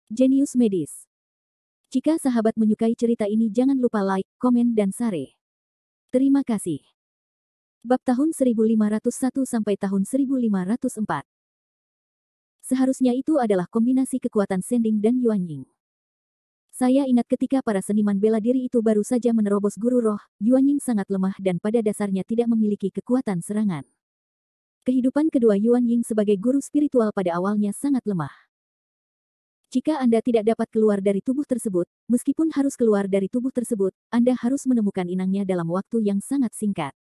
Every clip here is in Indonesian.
Jenius medis. Jika sahabat menyukai cerita ini jangan lupa like, komen dan share. Terima kasih. Bab tahun 1501 sampai tahun 1504. Seharusnya itu adalah kombinasi kekuatan Sending dan Yuan Ying. Saya ingat ketika para seniman bela diri itu baru saja menerobos guru roh, Yuan Ying sangat lemah dan pada dasarnya tidak memiliki kekuatan serangan. Kehidupan kedua Yuan Ying sebagai guru spiritual pada awalnya sangat lemah. Jika Anda tidak dapat keluar dari tubuh tersebut, meskipun harus keluar dari tubuh tersebut, Anda harus menemukan inangnya dalam waktu yang sangat singkat.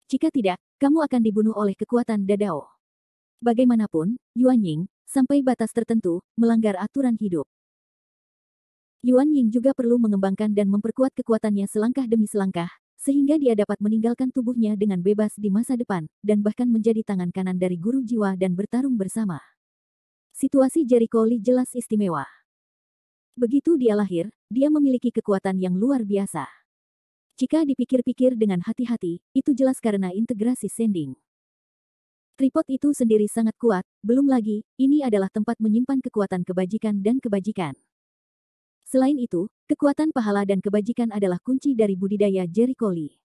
Jika tidak, kamu akan dibunuh oleh kekuatan Dadao. Bagaimanapun, Yuan Ying, sampai batas tertentu, melanggar aturan hidup. Yuan Ying juga perlu mengembangkan dan memperkuat kekuatannya selangkah demi selangkah, sehingga dia dapat meninggalkan tubuhnya dengan bebas di masa depan, dan bahkan menjadi tangan kanan dari guru jiwa dan bertarung bersama. Situasi Jericho Lee jelas istimewa. Begitu dia lahir, dia memiliki kekuatan yang luar biasa. Jika dipikir-pikir dengan hati-hati, itu jelas karena integrasi Sending. Tripod itu sendiri sangat kuat, belum lagi, ini adalah tempat menyimpan kekuatan kebajikan dan kebajikan. Selain itu, kekuatan pahala dan kebajikan adalah kunci dari budidaya Jericho Lee.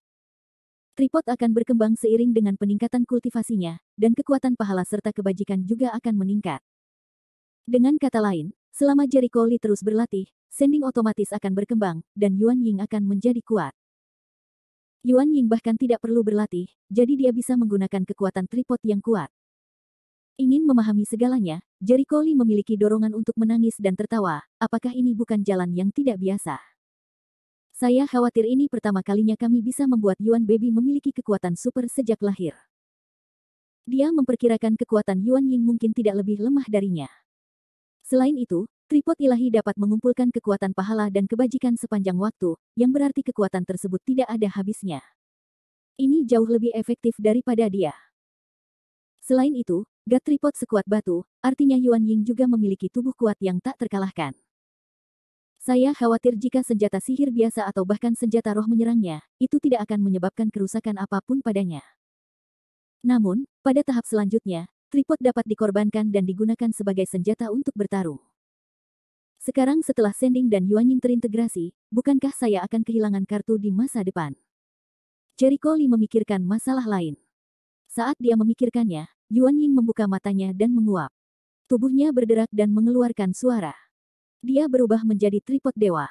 Tripod akan berkembang seiring dengan peningkatan kultivasinya, dan kekuatan pahala serta kebajikan juga akan meningkat. Dengan kata lain, selama Jericho Lee terus berlatih, Sending otomatis akan berkembang, dan Yuan Ying akan menjadi kuat. Yuan Ying bahkan tidak perlu berlatih, jadi dia bisa menggunakan kekuatan tripod yang kuat. Ingin memahami segalanya, Jericho Lee memiliki dorongan untuk menangis dan tertawa, apakah ini bukan jalan yang tidak biasa? Saya khawatir ini pertama kalinya kami bisa membuat Yuan Baby memiliki kekuatan super sejak lahir. Dia memperkirakan kekuatan Yuan Ying mungkin tidak lebih lemah darinya. Selain itu, tripod ilahi dapat mengumpulkan kekuatan pahala dan kebajikan sepanjang waktu, yang berarti kekuatan tersebut tidak ada habisnya. Ini jauh lebih efektif daripada dia. Selain itu, God tripod sekuat batu, artinya Yuan Ying juga memiliki tubuh kuat yang tak terkalahkan. Saya khawatir jika senjata sihir biasa atau bahkan senjata roh menyerangnya, itu tidak akan menyebabkan kerusakan apapun padanya. Namun, pada tahap selanjutnya, tripod dapat dikorbankan dan digunakan sebagai senjata untuk bertarung. Sekarang setelah Sending dan Yuan Ying terintegrasi, bukankah saya akan kehilangan kartu di masa depan? Jericho Lee memikirkan masalah lain. Saat dia memikirkannya, Yuan Ying membuka matanya dan menguap. Tubuhnya berderak dan mengeluarkan suara. Dia berubah menjadi tripod dewa.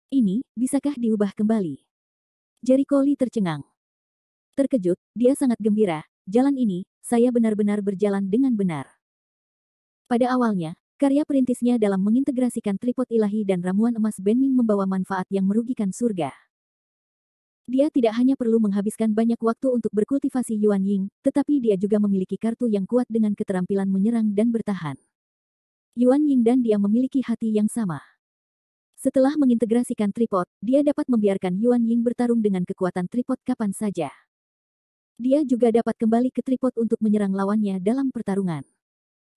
Ini, bisakah diubah kembali? Jericho Lee tercengang. Terkejut, dia sangat gembira. Jalan ini, saya benar-benar berjalan dengan benar. Pada awalnya, karya perintisnya dalam mengintegrasikan tripod ilahi dan ramuan emas Benming membawa manfaat yang merugikan surga. Dia tidak hanya perlu menghabiskan banyak waktu untuk berkultivasi Yuan Ying, tetapi dia juga memiliki kartu yang kuat dengan keterampilan menyerang dan bertahan. Yuan Ying dan dia memiliki hati yang sama. Setelah mengintegrasikan tripod, dia dapat membiarkan Yuan Ying bertarung dengan kekuatan tripod kapan saja. Dia juga dapat kembali ke tripod untuk menyerang lawannya dalam pertarungan.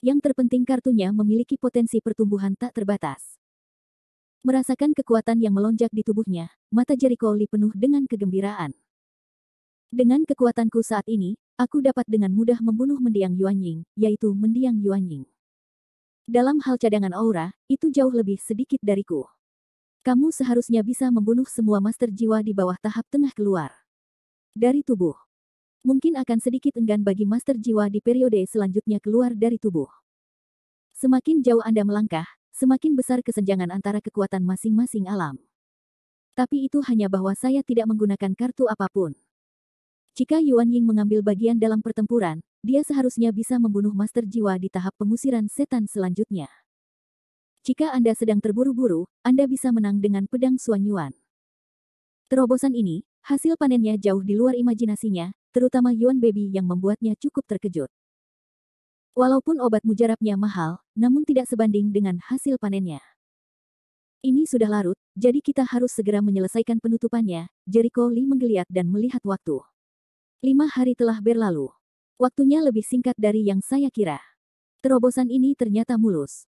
Yang terpenting kartunya memiliki potensi pertumbuhan tak terbatas. Merasakan kekuatan yang melonjak di tubuhnya, mata Jericho Lee penuh dengan kegembiraan. Dengan kekuatanku saat ini, aku dapat dengan mudah membunuh mendiang Yuan Ying, yaitu mendiang Yuan Ying. Dalam hal cadangan aura, itu jauh lebih sedikit dariku. Kamu seharusnya bisa membunuh semua master jiwa di bawah tahap tengah keluar dari tubuh. Mungkin akan sedikit enggan bagi master jiwa di periode selanjutnya keluar dari tubuh. Semakin jauh Anda melangkah, semakin besar kesenjangan antara kekuatan masing-masing alam. Tapi itu hanya bahwa saya tidak menggunakan kartu apapun. Jika Yuan Ying mengambil bagian dalam pertempuran, dia seharusnya bisa membunuh master jiwa di tahap pengusiran setan selanjutnya. Jika Anda sedang terburu-buru, Anda bisa menang dengan pedang Suan Yuan. Terobosan ini, hasil panennya jauh di luar imajinasinya, terutama Yuan Baby yang membuatnya cukup terkejut. Walaupun obat mujarabnya mahal, namun tidak sebanding dengan hasil panennya. Ini sudah larut, jadi kita harus segera menyelesaikan penutupannya. Jericho Lee menggeliat dan melihat waktu. 5 hari telah berlalu. Waktunya lebih singkat dari yang saya kira. Terobosan ini ternyata mulus.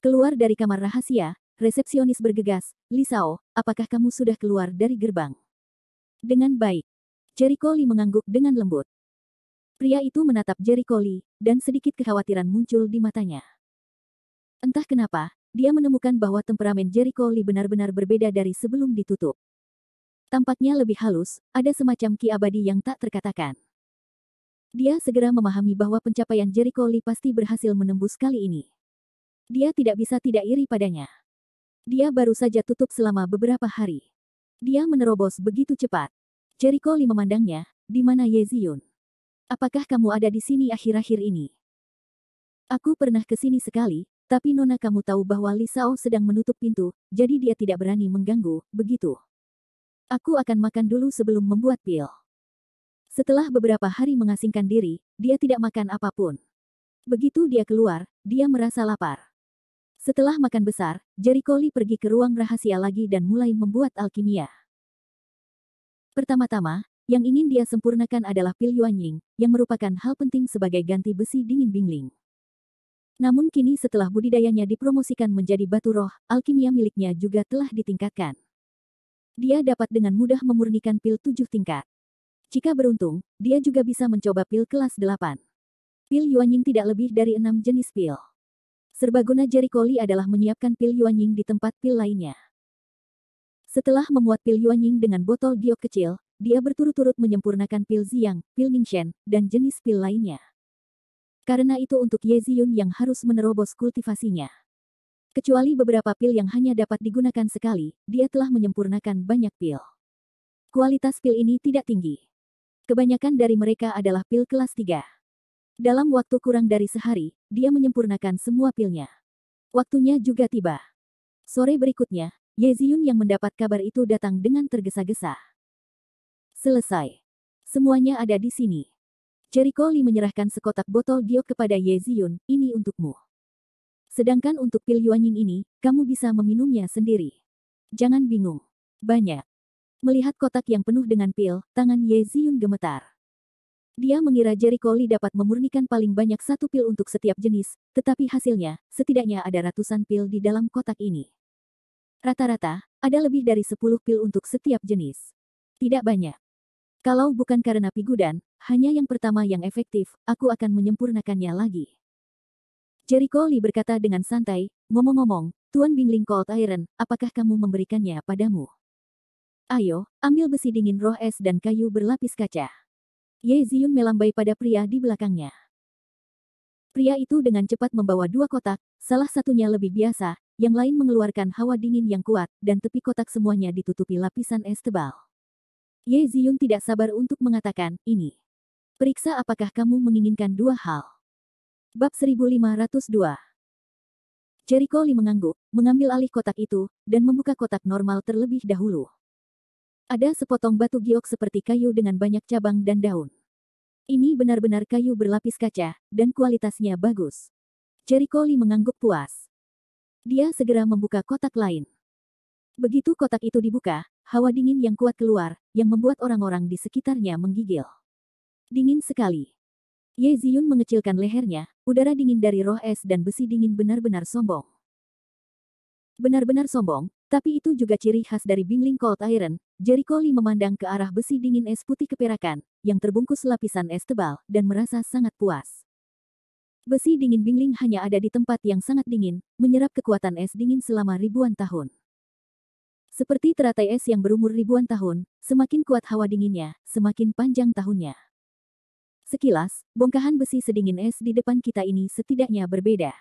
Keluar dari kamar rahasia, resepsionis bergegas, "Lisao, apakah kamu sudah keluar dari gerbang?" Dengan baik. Jericho Lee mengangguk dengan lembut. Pria itu menatap Jericho Lee, dan sedikit kekhawatiran muncul di matanya. Entah kenapa, dia menemukan bahwa temperamen Jericho Lee benar-benar berbeda dari sebelum ditutup. Tampaknya lebih halus, ada semacam ki abadi yang tak terkatakan. Dia segera memahami bahwa pencapaian Jericho Lee pasti berhasil menembus kali ini. Dia tidak bisa tidak iri padanya. Dia baru saja tutup selama beberapa hari. Dia menerobos begitu cepat. Jericho Lee memandangnya, di mana Ye Ziyun? Apakah kamu ada di sini akhir-akhir ini? Aku pernah ke sini sekali, tapi Nona kamu tahu bahwa Li Sao sedang menutup pintu, jadi dia tidak berani mengganggu, begitu. Aku akan makan dulu sebelum membuat pil. Setelah beberapa hari mengasingkan diri, dia tidak makan apapun. Begitu dia keluar, dia merasa lapar. Setelah makan besar, Jericho Lee pergi ke ruang rahasia lagi dan mulai membuat alkimia. Pertama-tama, yang ingin dia sempurnakan adalah pil Yuanying, yang merupakan hal penting sebagai ganti besi dingin Bingling. Namun kini setelah budidayanya dipromosikan menjadi batu roh, alkimia miliknya juga telah ditingkatkan. Dia dapat dengan mudah memurnikan pil 7 tingkat. Jika beruntung, dia juga bisa mencoba pil kelas 8. Pil Yuanying tidak lebih dari 6 jenis pil. Serbaguna Jericho Lee adalah menyiapkan pil Yuanying di tempat pil lainnya. Setelah memuat pil Yuanying dengan botol giok kecil, dia berturut-turut menyempurnakan pil Ziyang, pil Ningxuan, dan jenis pil lainnya. Karena itu untuk Ye Ziyun yang harus menerobos kultivasinya. Kecuali beberapa pil yang hanya dapat digunakan sekali, dia telah menyempurnakan banyak pil. Kualitas pil ini tidak tinggi. Kebanyakan dari mereka adalah pil kelas 3. Dalam waktu kurang dari sehari, dia menyempurnakan semua pilnya. Waktunya juga tiba. Sore berikutnya, Ye Ziyun yang mendapat kabar itu datang dengan tergesa-gesa. Selesai. Semuanya ada di sini. Jericho Lee menyerahkan sekotak botol giok kepada Ye Ziyun, ini untukmu. Sedangkan untuk pil Yuanying ini, kamu bisa meminumnya sendiri. Jangan bingung. Banyak. Melihat kotak yang penuh dengan pil, tangan Ye Ziyun gemetar. Dia mengira Jericho Lee dapat memurnikan paling banyak satu pil untuk setiap jenis, tetapi hasilnya, setidaknya ada ratusan pil di dalam kotak ini. Rata-rata, ada lebih dari 10 pil untuk setiap jenis. Tidak banyak. Kalau bukan karena Pigudan, hanya yang pertama yang efektif, aku akan menyempurnakannya lagi. Jericho Lee berkata dengan santai, ngomong-ngomong, Tuan Bingling Cold Iron, apakah kamu memberikannya padamu? Ayo, ambil besi dingin roh es dan kayu berlapis kaca. Ye Ziyun melambai pada pria di belakangnya. Pria itu dengan cepat membawa 2 kotak, salah satunya lebih biasa, yang lain mengeluarkan hawa dingin yang kuat, dan tepi kotak semuanya ditutupi lapisan es tebal. Ye Ziyun tidak sabar untuk mengatakan, ini. Periksa apakah kamu menginginkan 2 hal. Bab 1502. Jericho Lee mengangguk, mengambil alih kotak itu, dan membuka kotak normal terlebih dahulu. Ada sepotong batu giok seperti kayu dengan banyak cabang dan daun. Ini benar-benar kayu berlapis kaca, dan kualitasnya bagus. Jericho Lee mengangguk puas. Dia segera membuka kotak lain. Begitu kotak itu dibuka, hawa dingin yang kuat keluar, yang membuat orang-orang di sekitarnya menggigil. Dingin sekali. Ye Ziyun mengecilkan lehernya, udara dingin dari roh es dan besi dingin benar-benar sombong. Benar-benar sombong, tapi itu juga ciri khas dari Bingling Cold Iron. Jericho Lee memandang ke arah besi dingin es putih keperakan, yang terbungkus lapisan es tebal, dan merasa sangat puas. Besi dingin Bingling hanya ada di tempat yang sangat dingin, menyerap kekuatan es dingin selama ribuan tahun. Seperti teratai es yang berumur ribuan tahun, semakin kuat hawa dinginnya, semakin panjang tahunnya. Sekilas, bongkahan besi sedingin es di depan kita ini setidaknya berbeda.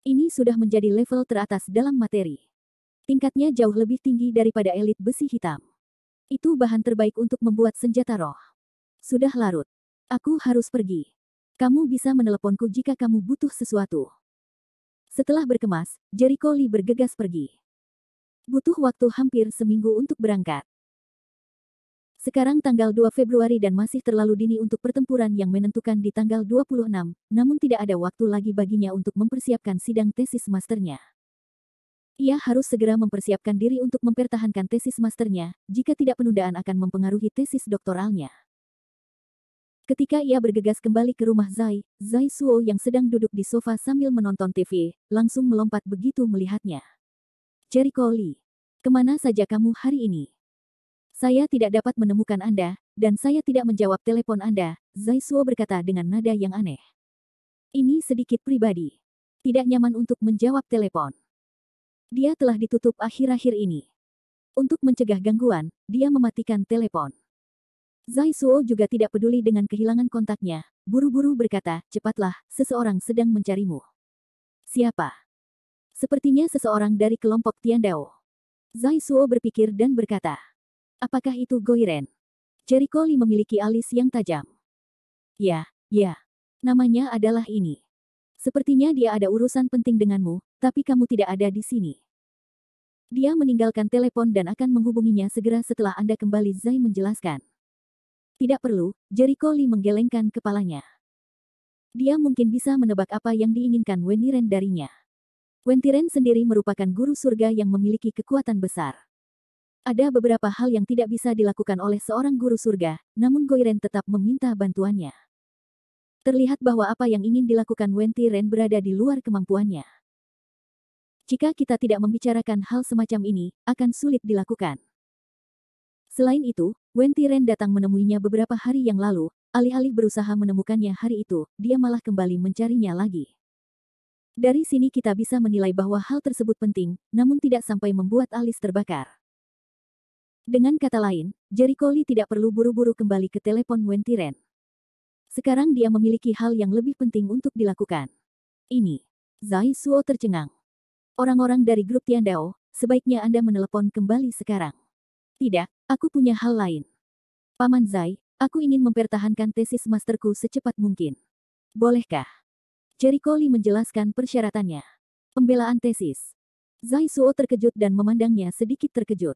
Ini sudah menjadi level teratas dalam materi. Tingkatnya jauh lebih tinggi daripada elit besi hitam. Itu bahan terbaik untuk membuat senjata roh. Sudah larut. Aku harus pergi. Kamu bisa meneleponku jika kamu butuh sesuatu. Setelah berkemas, Jericho Lee bergegas pergi. Butuh waktu hampir seminggu untuk berangkat. Sekarang tanggal 2 Februari dan masih terlalu dini untuk pertempuran yang menentukan di tanggal 26, namun tidak ada waktu lagi baginya untuk mempersiapkan sidang tesis masternya. Ia harus segera mempersiapkan diri untuk mempertahankan tesis masternya, jika tidak penundaan akan mempengaruhi tesis doktoralnya. Ketika ia bergegas kembali ke rumah Zai Suo yang sedang duduk di sofa sambil menonton TV, langsung melompat begitu melihatnya. Jericho Lee, kemana saja kamu hari ini? Saya tidak dapat menemukan Anda, dan saya tidak menjawab telepon Anda, Zai Suo berkata dengan nada yang aneh. Ini sedikit pribadi. Tidak nyaman untuk menjawab telepon. Dia telah ditutup akhir-akhir ini. Untuk mencegah gangguan, dia mematikan telepon. Zai Suo juga tidak peduli dengan kehilangan kontaknya, buru-buru berkata, cepatlah, seseorang sedang mencarimu. Siapa? Sepertinya seseorang dari kelompok Tiandao. Zai Suo berpikir dan berkata, apakah itu Goiren? Jericho Lee memiliki alis yang tajam. Ya, namanya adalah ini. Sepertinya dia ada urusan penting denganmu, tapi kamu tidak ada di sini. Dia meninggalkan telepon dan akan menghubunginya segera setelah Anda kembali, Zai menjelaskan. Tidak perlu, Jericho Lee menggelengkan kepalanya. Dia mungkin bisa menebak apa yang diinginkan Wen Niren darinya. Wen Tiren sendiri merupakan guru surga yang memiliki kekuatan besar. Ada beberapa hal yang tidak bisa dilakukan oleh seorang guru surga, namun Goiren tetap meminta bantuannya. Terlihat bahwa apa yang ingin dilakukan Wen Tiren berada di luar kemampuannya. Jika kita tidak membicarakan hal semacam ini, akan sulit dilakukan. Selain itu, Wen Tiren datang menemuinya beberapa hari yang lalu, alih-alih berusaha menemukannya hari itu, dia malah kembali mencarinya lagi. Dari sini kita bisa menilai bahwa hal tersebut penting, namun tidak sampai membuat alis terbakar. Dengan kata lain, Jericho Lee tidak perlu buru-buru kembali ke telepon Wen Tiren. Sekarang dia memiliki hal yang lebih penting untuk dilakukan. Ini. Zai Suo tercengang. Orang-orang dari grup Tiandao, sebaiknya Anda menelepon kembali sekarang. Tidak, aku punya hal lain. Paman Zai, aku ingin mempertahankan tesis masterku secepat mungkin. Bolehkah? Jericho Lee menjelaskan persyaratannya. Pembelaan tesis. Zai Suo terkejut dan memandangnya sedikit terkejut.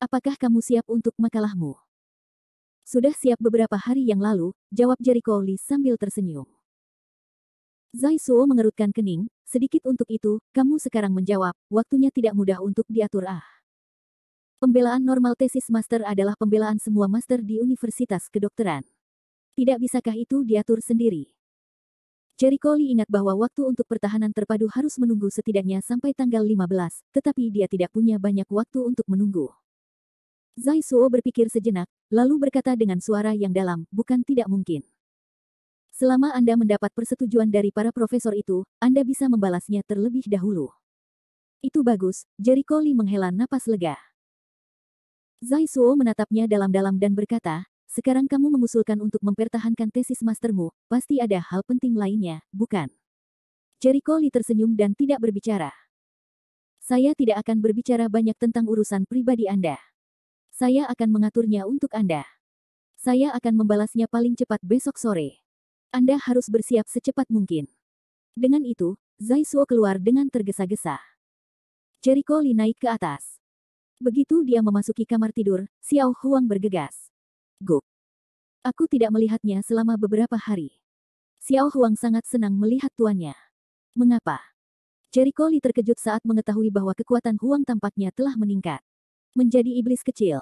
Apakah kamu siap untuk makalahmu? Sudah siap beberapa hari yang lalu, jawab Jericho Lee sambil tersenyum. Zai Suo mengerutkan kening, sedikit untuk itu, kamu sekarang menjawab, waktunya tidak mudah untuk diatur Pembelaan normal tesis master adalah pembelaan semua master di Universitas Kedokteran. Tidak bisakah itu diatur sendiri? Jericho Lee ingat bahwa waktu untuk pertahanan terpadu harus menunggu setidaknya sampai tanggal 15, tetapi dia tidak punya banyak waktu untuk menunggu. Zai Suo berpikir sejenak, lalu berkata dengan suara yang dalam, bukan tidak mungkin. Selama Anda mendapat persetujuan dari para profesor itu, Anda bisa membalasnya terlebih dahulu. Itu bagus, Jericho Lee menghela napas lega. Zai Suo menatapnya dalam-dalam dan berkata, sekarang kamu mengusulkan untuk mempertahankan tesis mastermu, pasti ada hal penting lainnya, bukan? Jericho Lee tersenyum dan tidak berbicara. Saya tidak akan berbicara banyak tentang urusan pribadi Anda. Saya akan mengaturnya untuk Anda. Saya akan membalasnya paling cepat besok sore. Anda harus bersiap secepat mungkin. Dengan itu, Zai Suo keluar dengan tergesa-gesa. Jericho Lee naik ke atas. Begitu dia memasuki kamar tidur, Xiao Huang bergegas. Guk. Aku tidak melihatnya selama beberapa hari. Xiao Huang sangat senang melihat tuannya. Mengapa? Jericho Lee terkejut saat mengetahui bahwa kekuatan Huang tampaknya telah meningkat. Menjadi iblis kecil.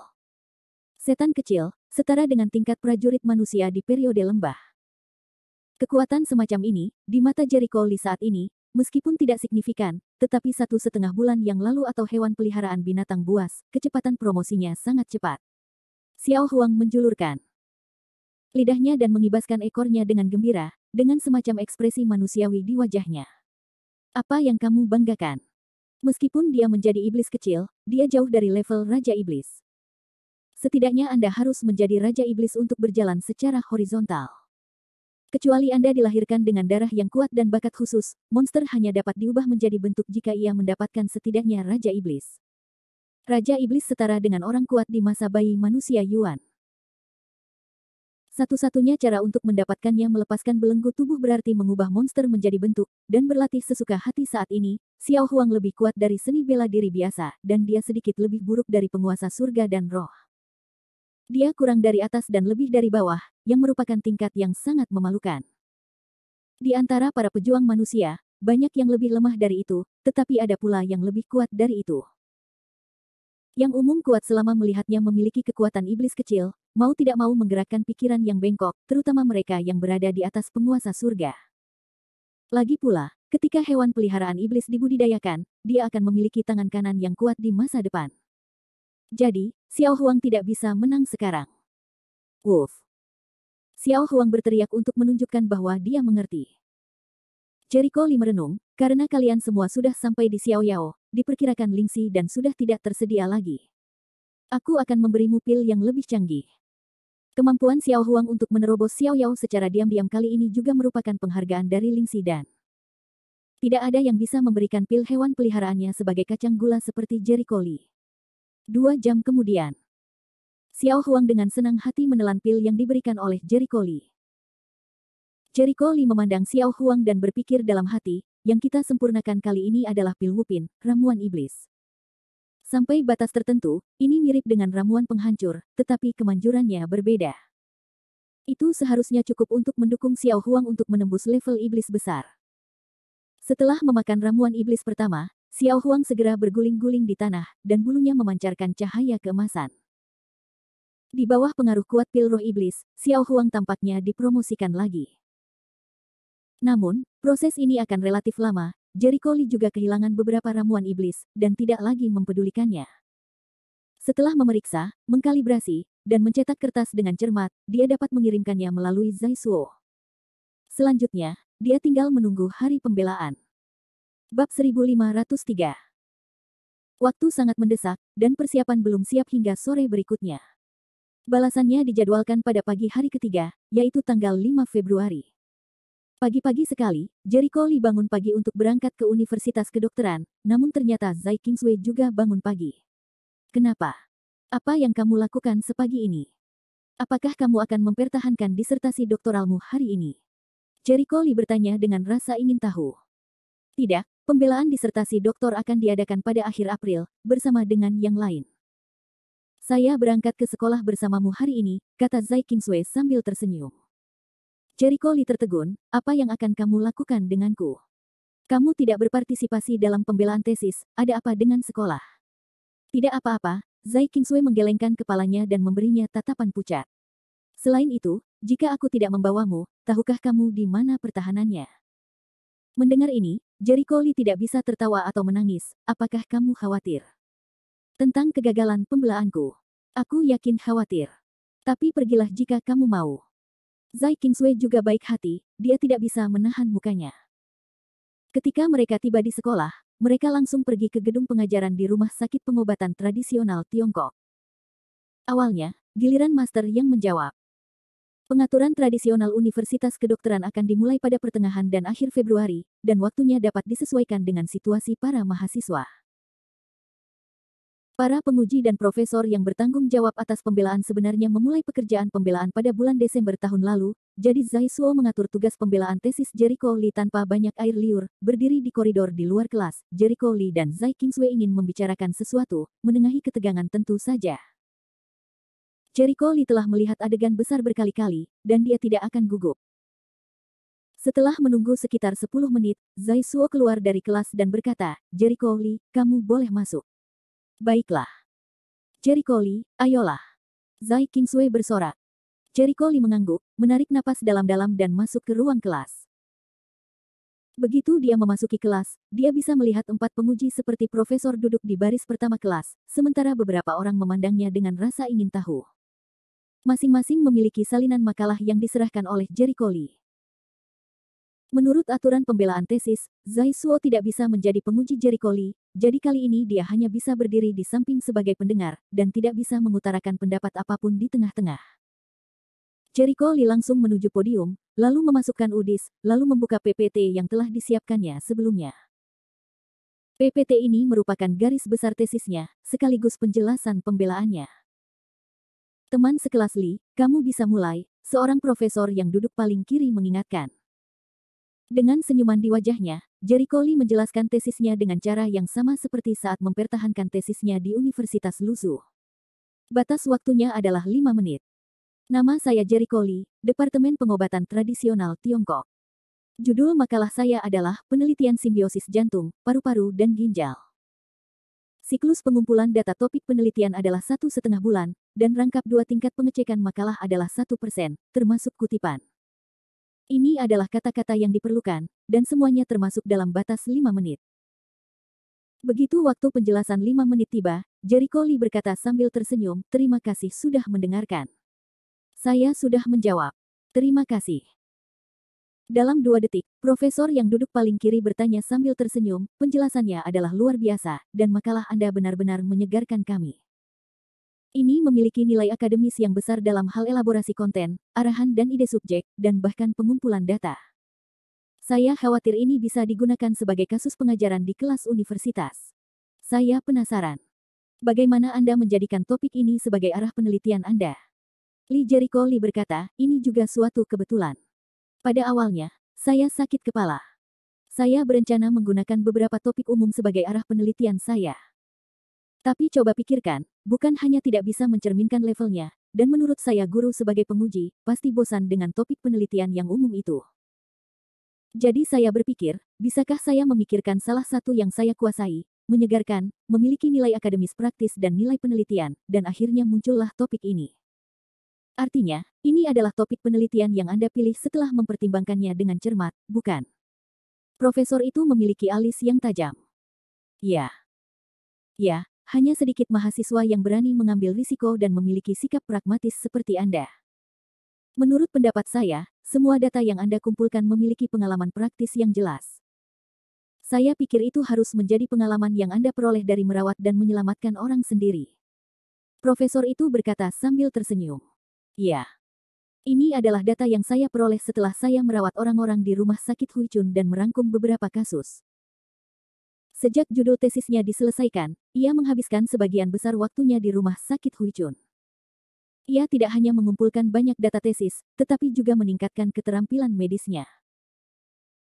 Setan kecil, setara dengan tingkat prajurit manusia di periode lembah. Kekuatan semacam ini, di mata Jericho Lee saat ini, meskipun tidak signifikan, tetapi 1,5 bulan yang lalu atau hewan peliharaan binatang buas, kecepatan promosinya sangat cepat. Xiao Huang menjulurkan lidahnya dan mengibaskan ekornya dengan gembira, dengan semacam ekspresi manusiawi di wajahnya. Apa yang kamu banggakan? Meskipun dia menjadi iblis kecil, dia jauh dari level Raja Iblis. Setidaknya Anda harus menjadi Raja Iblis untuk berjalan secara horizontal. Kecuali Anda dilahirkan dengan darah yang kuat dan bakat khusus, monster hanya dapat diubah menjadi bentuk jika ia mendapatkan setidaknya Raja Iblis. Raja Iblis setara dengan orang kuat di masa bayi manusia Yuan. Satu-satunya cara untuk mendapatkannya melepaskan belenggu tubuh berarti mengubah monster menjadi bentuk, dan berlatih sesuka hati saat ini, Xiao Huang lebih kuat dari seni bela diri biasa, dan dia sedikit lebih buruk dari penguasa surga dan roh. Dia kurang dari atas dan lebih dari bawah, yang merupakan tingkat yang sangat memalukan. Di antara para pejuang manusia, banyak yang lebih lemah dari itu, tetapi ada pula yang lebih kuat dari itu. Yang umum kuat selama melihatnya memiliki kekuatan iblis kecil, mau tidak mau menggerakkan pikiran yang bengkok, terutama mereka yang berada di atas penguasa surga. Lagi pula, ketika hewan peliharaan iblis dibudidayakan, dia akan memiliki tangan kanan yang kuat di masa depan. Jadi, Xiao Huang tidak bisa menang sekarang. Wolf. Xiao Huang berteriak untuk menunjukkan bahwa dia mengerti. Jericho Lee merenung, karena kalian semua sudah sampai di Xiaoyao, diperkirakan Lingxi dan sudah tidak tersedia lagi. Aku akan memberimu pil yang lebih canggih. Kemampuan Xiao Huang untuk menerobos Xiaoyao secara diam-diam kali ini juga merupakan penghargaan dari Lingxi dan tidak ada yang bisa memberikan pil hewan peliharaannya sebagai kacang gula seperti Jericho Lee. 2 jam kemudian, Xiao Huang dengan senang hati menelan pil yang diberikan oleh Jericho Lee. Jericho Lee memandang Xiao Huang dan berpikir dalam hati, yang kita sempurnakan kali ini adalah pil Wupin, ramuan iblis. Sampai batas tertentu, ini mirip dengan ramuan penghancur, tetapi kemanjurannya berbeda. Itu seharusnya cukup untuk mendukung Xiao Huang untuk menembus level iblis besar. Setelah memakan ramuan iblis pertama, Xiao Huang segera berguling-guling di tanah, dan bulunya memancarkan cahaya keemasan. Di bawah pengaruh kuat pil roh iblis, Xiao Huang tampaknya dipromosikan lagi. Namun, proses ini akan relatif lama. Jericho Lee juga kehilangan beberapa ramuan iblis, dan tidak lagi mempedulikannya. Setelah memeriksa, mengkalibrasi, dan mencetak kertas dengan cermat, dia dapat mengirimkannya melalui Zai Suo. Selanjutnya, dia tinggal menunggu hari pembelaan. Bab 1503. Waktu sangat mendesak, dan persiapan belum siap hingga sore berikutnya. Balasannya dijadwalkan pada pagi hari ketiga, yaitu tanggal 5 Februari. Pagi-pagi sekali, Jericho Lee bangun pagi untuk berangkat ke Universitas Kedokteran, namun ternyata Zai Kingsway juga bangun pagi. Kenapa? Apa yang kamu lakukan sepagi ini? Apakah kamu akan mempertahankan disertasi doktoralmu hari ini? Jericho Lee bertanya dengan rasa ingin tahu. Tidak, pembelaan disertasi doktor akan diadakan pada akhir April, bersama dengan yang lain. Saya berangkat ke sekolah bersamamu hari ini, kata Zai Kingsway sambil tersenyum. Jericho Lee tertegun, apa yang akan kamu lakukan denganku? Kamu tidak berpartisipasi dalam pembelaan tesis, ada apa dengan sekolah? Tidak apa-apa, Zai Kingsway menggelengkan kepalanya dan memberinya tatapan pucat. Selain itu, jika aku tidak membawamu, tahukah kamu di mana pertahanannya? Mendengar ini, Jericho Lee tidak bisa tertawa atau menangis, apakah kamu khawatir? Tentang kegagalan pembelaanku. Aku yakin khawatir. Tapi pergilah jika kamu mau. Zai Kingsway juga baik hati, dia tidak bisa menahan mukanya. Ketika mereka tiba di sekolah, mereka langsung pergi ke gedung pengajaran di rumah sakit pengobatan tradisional Tiongkok. Awalnya, giliran master yang menjawab. Pengaturan tradisional Universitas Kedokteran akan dimulai pada pertengahan dan akhir Februari, dan waktunya dapat disesuaikan dengan situasi para mahasiswa. Para penguji dan profesor yang bertanggung jawab atas pembelaan sebenarnya memulai pekerjaan pembelaan pada bulan Desember tahun lalu, jadi Zai Suo mengatur tugas pembelaan tesis Jericho Lee tanpa banyak air liur, berdiri di koridor di luar kelas. Jericho Lee dan Zai Kingsway ingin membicarakan sesuatu, menengahi ketegangan tentu saja. Jericho Lee telah melihat adegan besar berkali-kali, dan dia tidak akan gugup. Setelah menunggu sekitar 10 menit, Zai Suo keluar dari kelas dan berkata, Jericho Lee, kamu boleh masuk. Baiklah. Jericho Lee, ayolah. Zai Kingsway bersorak. Jericho Lee mengangguk, menarik napas dalam-dalam dan masuk ke ruang kelas. Begitu dia memasuki kelas, dia bisa melihat 4 penguji seperti profesor duduk di baris pertama kelas, sementara beberapa orang memandangnya dengan rasa ingin tahu. Masing-masing memiliki salinan makalah yang diserahkan oleh Jericho Lee. Menurut aturan pembelaan tesis, Zai Suo tidak bisa menjadi penguji Jericho Lee, jadi kali ini dia hanya bisa berdiri di samping sebagai pendengar, dan tidak bisa mengutarakan pendapat apapun di tengah-tengah. Jericho Lee langsung menuju podium, lalu memasukkan UDIS, lalu membuka PPT yang telah disiapkannya sebelumnya. PPT ini merupakan garis besar tesisnya, sekaligus penjelasan pembelaannya. Teman sekelas Lee, kamu bisa mulai, seorang profesor yang duduk paling kiri mengingatkan. Dengan senyuman di wajahnya, Jericho Lee menjelaskan tesisnya dengan cara yang sama seperti saat mempertahankan tesisnya di Universitas Lusu. Batas waktunya adalah 5 menit. Nama saya Jericho Lee, Departemen Pengobatan Tradisional Tiongkok. Judul makalah saya adalah Penelitian Simbiosis Jantung, Paru-paru dan Ginjal. Siklus pengumpulan data topik penelitian adalah 1,5 bulan, dan rangkap 2 tingkat pengecekan makalah adalah 1%, termasuk kutipan. Ini adalah kata-kata yang diperlukan, dan semuanya termasuk dalam batas 5 menit. Begitu waktu penjelasan 5 menit tiba, Jericho Lee berkata sambil tersenyum, terima kasih sudah mendengarkan. Saya sudah menjawab. Terima kasih. Dalam 2 detik, profesor yang duduk paling kiri bertanya sambil tersenyum, penjelasannya adalah luar biasa, dan makalah Anda benar-benar menyegarkan kami. Ini memiliki nilai akademis yang besar dalam hal elaborasi konten, arahan dan ide subjek, dan bahkan pengumpulan data. Saya khawatir ini bisa digunakan sebagai kasus pengajaran di kelas universitas. Saya penasaran. Bagaimana Anda menjadikan topik ini sebagai arah penelitian Anda? Lee Jericho Lee berkata, ini juga suatu kebetulan. Pada awalnya, saya sakit kepala. Saya berencana menggunakan beberapa topik umum sebagai arah penelitian saya. Tapi coba pikirkan, bukan hanya tidak bisa mencerminkan levelnya, dan menurut saya guru sebagai penguji, pasti bosan dengan topik penelitian yang umum itu. Jadi saya berpikir, bisakah saya memikirkan salah satu yang saya kuasai, menyegarkan, memiliki nilai akademis praktis dan nilai penelitian, dan akhirnya muncullah topik ini. Artinya, ini adalah topik penelitian yang Anda pilih setelah mempertimbangkannya dengan cermat, bukan? Profesor itu memiliki alis yang tajam. Ya. Ya, hanya sedikit mahasiswa yang berani mengambil risiko dan memiliki sikap pragmatis seperti Anda. Menurut pendapat saya, semua data yang Anda kumpulkan memiliki pengalaman praktis yang jelas. Saya pikir itu harus menjadi pengalaman yang Anda peroleh dari merawat dan menyelamatkan orang sendiri. Profesor itu berkata sambil tersenyum. Ya. Ini adalah data yang saya peroleh setelah saya merawat orang-orang di rumah sakit Huichun dan merangkum beberapa kasus. Sejak judul tesisnya diselesaikan, ia menghabiskan sebagian besar waktunya di rumah sakit Huichun. Ia tidak hanya mengumpulkan banyak data tesis, tetapi juga meningkatkan keterampilan medisnya.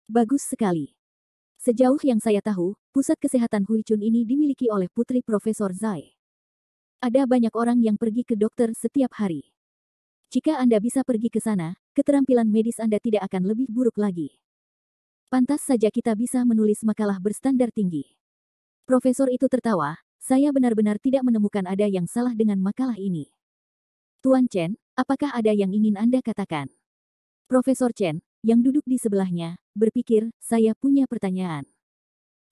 Bagus sekali. Sejauh yang saya tahu, pusat kesehatan Huichun ini dimiliki oleh putri Profesor Zai. Ada banyak orang yang pergi ke dokter setiap hari. Jika Anda bisa pergi ke sana, keterampilan medis Anda tidak akan lebih buruk lagi. Pantas saja kita bisa menulis makalah berstandar tinggi. Profesor itu tertawa, saya benar-benar tidak menemukan ada yang salah dengan makalah ini. Tuan Chen, apakah ada yang ingin Anda katakan? Profesor Chen, yang duduk di sebelahnya, berpikir, saya punya pertanyaan.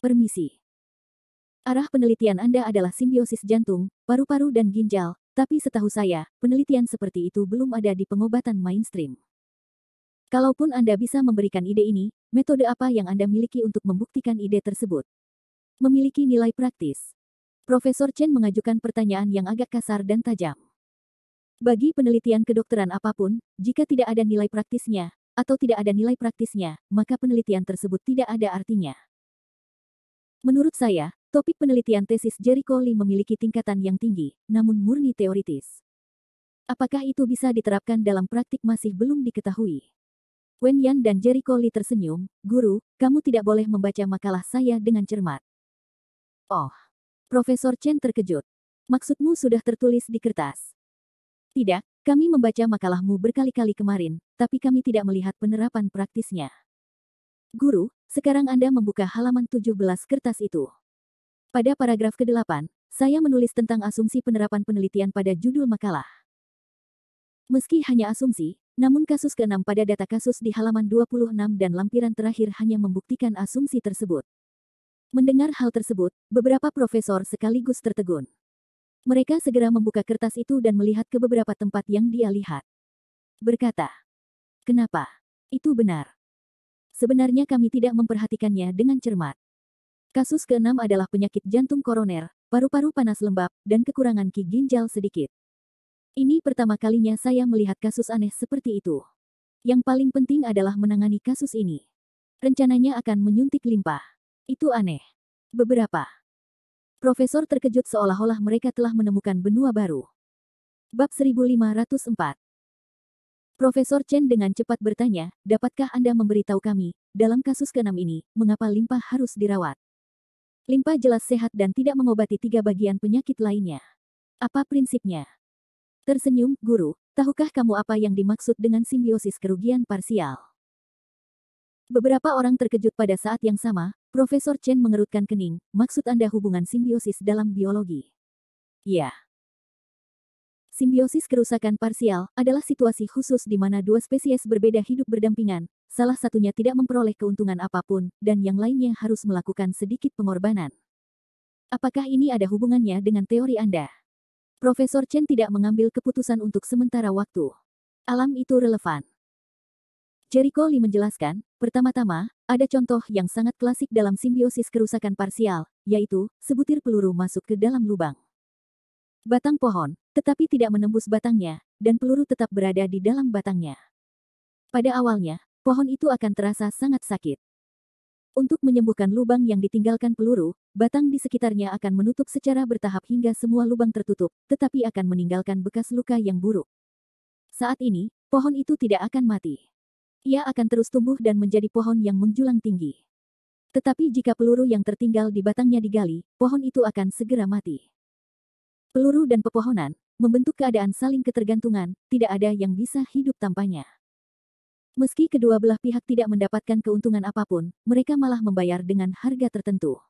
Permisi. Arah penelitian Anda adalah simbiosis jantung, paru-paru dan ginjal, tapi setahu saya, penelitian seperti itu belum ada di pengobatan mainstream. Kalaupun Anda bisa memberikan ide ini, metode apa yang Anda miliki untuk membuktikan ide tersebut? Memiliki nilai praktis. Profesor Chen mengajukan pertanyaan yang agak kasar dan tajam. Bagi penelitian kedokteran apapun, jika tidak ada nilai praktisnya, atau tidak ada nilai praktisnya, maka penelitian tersebut tidak ada artinya. Menurut saya, topik penelitian tesis Jericho Lee memiliki tingkatan yang tinggi, namun murni teoritis. Apakah itu bisa diterapkan dalam praktik masih belum diketahui. Wen Yan dan Jericho Lee tersenyum, guru, kamu tidak boleh membaca makalah saya dengan cermat. Oh. Profesor Chen terkejut. Maksudmu sudah tertulis di kertas? Tidak, kami membaca makalahmu berkali-kali kemarin, tapi kami tidak melihat penerapan praktisnya. Guru, sekarang Anda membuka halaman 17 kertas itu. Pada paragraf ke-8, saya menulis tentang asumsi penerapan penelitian pada judul makalah. Meski hanya asumsi, namun kasus ke-6 pada data kasus di halaman 26 dan lampiran terakhir hanya membuktikan asumsi tersebut. Mendengar hal tersebut, beberapa profesor sekaligus tertegun. Mereka segera membuka kertas itu dan melihat ke beberapa tempat yang dia lihat. Berkata, kenapa? Itu benar. Sebenarnya kami tidak memperhatikannya dengan cermat. Kasus ke-6 adalah penyakit jantung koroner, paru-paru panas lembab, dan kekurangan ki ginjal sedikit. Ini pertama kalinya saya melihat kasus aneh seperti itu. Yang paling penting adalah menangani kasus ini. Rencananya akan menyuntik limpa. Itu aneh. Beberapa profesor terkejut seolah-olah mereka telah menemukan benua baru. Bab 1504. Profesor Chen dengan cepat bertanya, dapatkah Anda memberitahu kami, dalam kasus ke-6 ini, mengapa limpa harus dirawat? Limpa jelas sehat dan tidak mengobati 3 bagian penyakit lainnya. Apa prinsipnya? Tersenyum, guru, tahukah kamu apa yang dimaksud dengan simbiosis kerugian parsial? Beberapa orang terkejut pada saat yang sama, Profesor Chen mengerutkan kening, maksud Anda hubungan simbiosis dalam biologi? Ya. Simbiosis kerusakan parsial adalah situasi khusus di mana 2 spesies berbeda hidup berdampingan, salah satunya tidak memperoleh keuntungan apapun, dan yang lainnya harus melakukan sedikit pengorbanan. Apakah ini ada hubungannya dengan teori Anda? Profesor Chen tidak mengambil keputusan untuk sementara waktu. Alam itu relevan. Jericho Lee menjelaskan, pertama-tama, ada contoh yang sangat klasik dalam simbiosis kerusakan parsial, yaitu, sebutir peluru masuk ke dalam lubang batang pohon, tetapi tidak menembus batangnya, dan peluru tetap berada di dalam batangnya. Pada awalnya, pohon itu akan terasa sangat sakit. Untuk menyembuhkan lubang yang ditinggalkan peluru, batang di sekitarnya akan menutup secara bertahap hingga semua lubang tertutup, tetapi akan meninggalkan bekas luka yang buruk. Saat ini, pohon itu tidak akan mati. Ia akan terus tumbuh dan menjadi pohon yang menjulang tinggi. Tetapi jika peluru yang tertinggal di batangnya digali, pohon itu akan segera mati. Peluru dan pepohonan membentuk keadaan saling ketergantungan, tidak ada yang bisa hidup tanpanya. Meski kedua belah pihak tidak mendapatkan keuntungan apapun, mereka malah membayar dengan harga tertentu.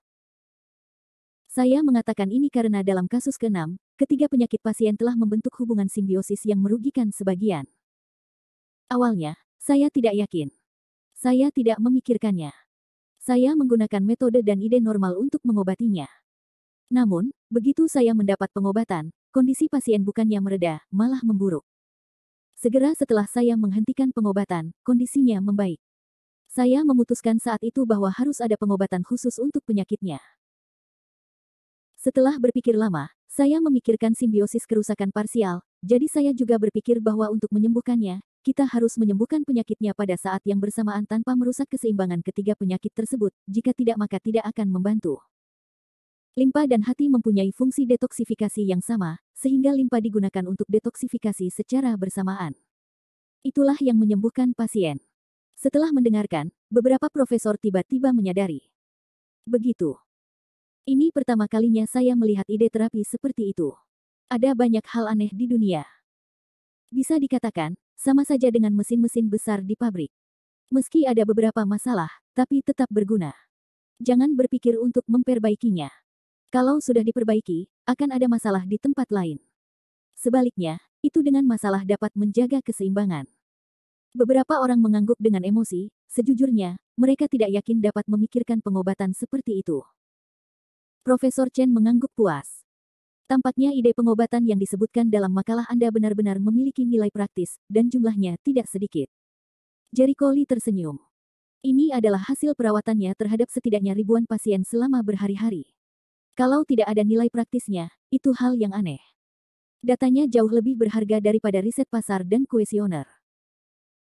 Saya mengatakan ini karena dalam kasus ke-6, ketiga penyakit pasien telah membentuk hubungan simbiosis yang merugikan sebagian. Awalnya, saya tidak yakin. Saya tidak memikirkannya. Saya menggunakan metode dan ide normal untuk mengobatinya. Namun, begitu saya mendapat pengobatan, kondisi pasien bukannya mereda, malah memburuk. Segera setelah saya menghentikan pengobatan, kondisinya membaik. Saya memutuskan saat itu bahwa harus ada pengobatan khusus untuk penyakitnya. Setelah berpikir lama, saya memikirkan simbiosis kerusakan parsial, jadi saya juga berpikir bahwa untuk menyembuhkannya, kita harus menyembuhkan penyakitnya pada saat yang bersamaan tanpa merusak keseimbangan ketiga penyakit tersebut, jika tidak maka tidak akan membantu. Limpa dan hati mempunyai fungsi detoksifikasi yang sama, sehingga limpa digunakan untuk detoksifikasi secara bersamaan. Itulah yang menyembuhkan pasien. Setelah mendengarkan, beberapa profesor tiba-tiba menyadari. Begitu. Ini pertama kalinya saya melihat ide terapi seperti itu. Ada banyak hal aneh di dunia. Bisa dikatakan, sama saja dengan mesin-mesin besar di pabrik. Meski ada beberapa masalah, tapi tetap berguna. Jangan berpikir untuk memperbaikinya. Kalau sudah diperbaiki, akan ada masalah di tempat lain. Sebaliknya, itu dengan masalah dapat menjaga keseimbangan. Beberapa orang mengangguk dengan emosi, sejujurnya, mereka tidak yakin dapat memikirkan pengobatan seperti itu. Profesor Chen mengangguk puas. Tampaknya ide pengobatan yang disebutkan dalam makalah Anda benar-benar memiliki nilai praktis, dan jumlahnya tidak sedikit. Jericho Lee tersenyum. Ini adalah hasil perawatannya terhadap setidaknya ribuan pasien selama berhari-hari. Kalau tidak ada nilai praktisnya, itu hal yang aneh. Datanya jauh lebih berharga daripada riset pasar dan kuesioner.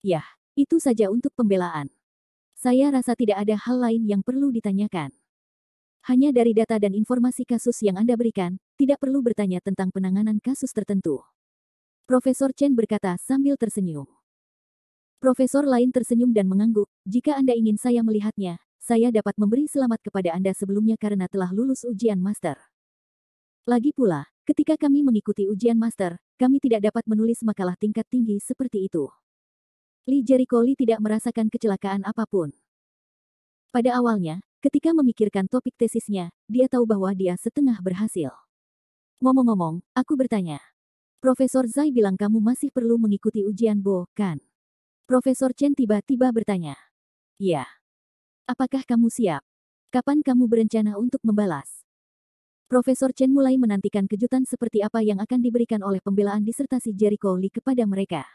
Yah, itu saja untuk pembelaan. Saya rasa tidak ada hal lain yang perlu ditanyakan. Hanya dari data dan informasi kasus yang Anda berikan, tidak perlu bertanya tentang penanganan kasus tertentu. Profesor Chen berkata sambil tersenyum. Profesor lain tersenyum dan mengangguk, jika Anda ingin saya melihatnya, saya dapat memberi selamat kepada Anda sebelumnya karena telah lulus ujian master. Lagi pula, ketika kami mengikuti ujian master, kami tidak dapat menulis makalah tingkat tinggi seperti itu. Jericho Lee tidak merasakan kecelakaan apapun. Pada awalnya, ketika memikirkan topik tesisnya, dia tahu bahwa dia setengah berhasil. Ngomong-ngomong, aku bertanya. Profesor Zai bilang kamu masih perlu mengikuti ujian Bo, kan? Profesor Chen tiba-tiba bertanya. Ya. Apakah kamu siap? Kapan kamu berencana untuk membalas? Profesor Chen mulai menantikan kejutan seperti apa yang akan diberikan oleh pembelaan disertasi Jericho Lee kepada mereka.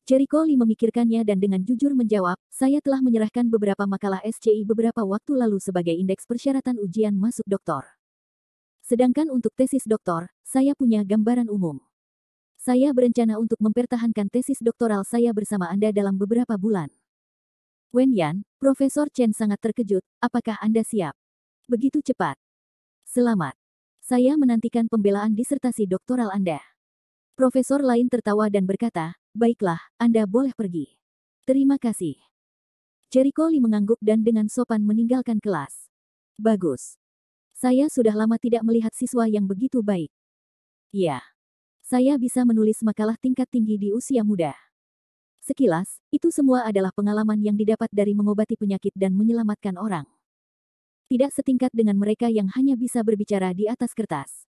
Jericho Lee memikirkannya dan dengan jujur menjawab, saya telah menyerahkan beberapa makalah SCI beberapa waktu lalu sebagai indeks persyaratan ujian masuk doktor. Sedangkan untuk tesis doktor, saya punya gambaran umum. Saya berencana untuk mempertahankan tesis doktoral saya bersama Anda dalam beberapa bulan. Wen Yan, Profesor Chen sangat terkejut, apakah Anda siap? Begitu cepat. Selamat. Saya menantikan pembelaan disertasi doktoral Anda. Profesor lain tertawa dan berkata, baiklah, Anda boleh pergi. Terima kasih. Jericho Lee mengangguk dan dengan sopan meninggalkan kelas. Bagus. Saya sudah lama tidak melihat siswa yang begitu baik. Ya. Saya bisa menulis makalah tingkat tinggi di usia muda. Sekilas, itu semua adalah pengalaman yang didapat dari mengobati penyakit dan menyelamatkan orang. Tidak setingkat dengan mereka yang hanya bisa berbicara di atas kertas.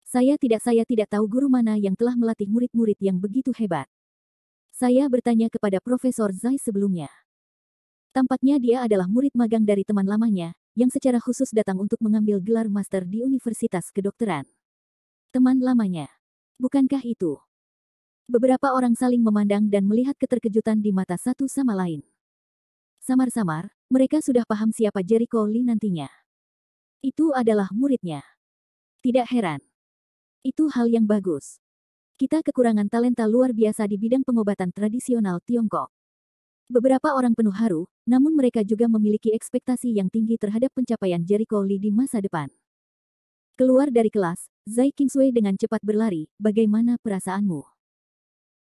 Saya tidak tahu guru mana yang telah melatih murid-murid yang begitu hebat. Saya bertanya kepada Profesor Zai sebelumnya. Tampaknya dia adalah murid magang dari teman lamanya, yang secara khusus datang untuk mengambil gelar master di Universitas Kedokteran. Teman lamanya. Bukankah itu? Beberapa orang saling memandang dan melihat keterkejutan di mata satu sama lain. Samar-samar, mereka sudah paham siapa Jericho Lee nantinya. Itu adalah muridnya. Tidak heran. Itu hal yang bagus. Kita kekurangan talenta luar biasa di bidang pengobatan tradisional Tiongkok. Beberapa orang penuh haru, namun mereka juga memiliki ekspektasi yang tinggi terhadap pencapaian Jericho Lee di masa depan. Keluar dari kelas, Zai Qingsui dengan cepat berlari, bagaimana perasaanmu?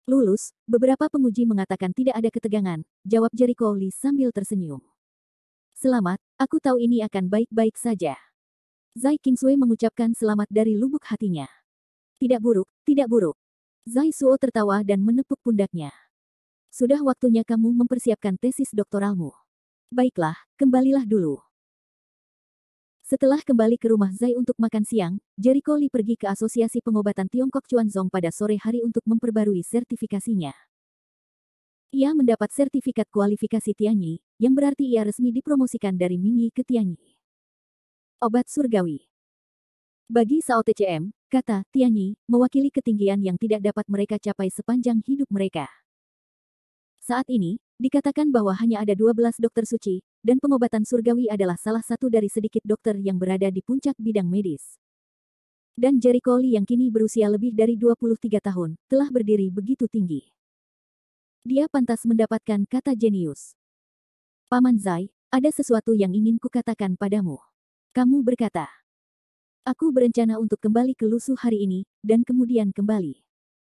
Lulus, beberapa penguji mengatakan tidak ada ketegangan, jawab Jericho Lee sambil tersenyum. Selamat, aku tahu ini akan baik-baik saja. Zai Qingsui mengucapkan selamat dari lubuk hatinya. Tidak buruk, tidak buruk. Zai Suo tertawa dan menepuk pundaknya. Sudah waktunya kamu mempersiapkan tesis doktoralmu. Baiklah, kembalilah dulu. Setelah kembali ke rumah Zai untuk makan siang, Jericho Lee pergi ke Asosiasi Pengobatan Tiongkok Chuanzong pada sore hari untuk memperbarui sertifikasinya. Ia mendapat sertifikat kualifikasi Tianyi, yang berarti ia resmi dipromosikan dari Mingyi ke Tianyi. Obat surgawi. Bagi Sao TCM, kata Tianyi, mewakili ketinggian yang tidak dapat mereka capai sepanjang hidup mereka. Saat ini, dikatakan bahwa hanya ada 12 dokter suci, dan pengobatan surgawi adalah salah satu dari sedikit dokter yang berada di puncak bidang medis. Dan Jericho Lee yang kini berusia lebih dari 23 tahun, telah berdiri begitu tinggi. Dia pantas mendapatkan kata jenius. Paman Zai, ada sesuatu yang ingin kukatakan padamu. Kamu berkata, aku berencana untuk kembali ke Lusu hari ini, dan kemudian kembali.